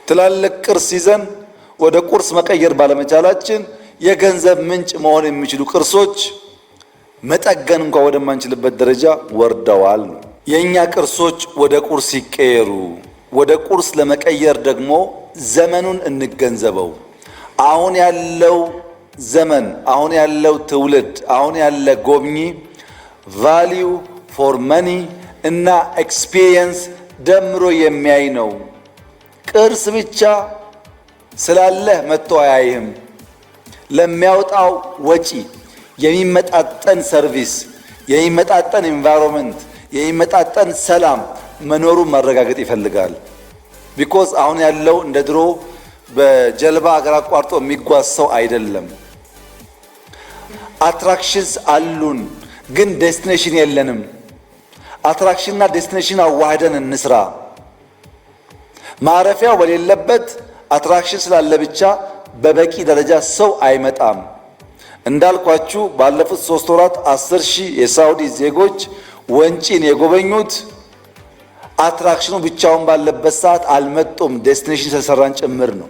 ትላልቅ ቅርስ ይዘን ወደ ቁርስ መቀየር ባለመቻላችን የገንዘብ ምንጭ መሆን የሚችሉ ቅርሶች መጠገን እንኳን ወደማንችልበት ደረጃ ወርደዋል። የኛ ቅርሶች ወደ ቁርስ ይቀየሩ። ወደ ቁርስ ለመቀየር ደግሞ ዘመኑን እንገንዘበው። አሁን ያለው ዘመን፣ አሁን ያለው ትውልድ፣ አሁን ያለ ጎብኚ ቫልዩ ፎር መኒ እና ኤክስፒሪየንስ ደምሮ የሚያይ ነው። ቅርስ ብቻ ስላለህ መጥቶ አያይህም። ለሚያወጣው ወጪ የሚመጣጠን ሰርቪስ፣ የሚመጣጠን ኢንቫይሮንመንት፣ የሚመጣጠን ሰላም መኖሩን ማረጋገጥ ይፈልጋል። ቢኮዝ አሁን ያለው እንደ ድሮ በጀልባ አገር አቋርጦ የሚጓዝ ሰው አይደለም። አትራክሽንስ አሉን፣ ግን ዴስቲኔሽን የለንም። አትራክሽንና ዴስቲኔሽን አዋህደን እንስራ። ማረፊያው በሌለበት አትራክሽን ስላለ ብቻ በበቂ ደረጃ ሰው አይመጣም። እንዳልኳችሁ ባለፉት 3 ወራት 10,000 የሳውዲ ዜጎች ወንጪን የጎበኙት አትራክሽኑ ብቻውን ባለበት ሰዓት አልመጡም። ዴስቲኔሽን ስለሰራን ጭምር ነው።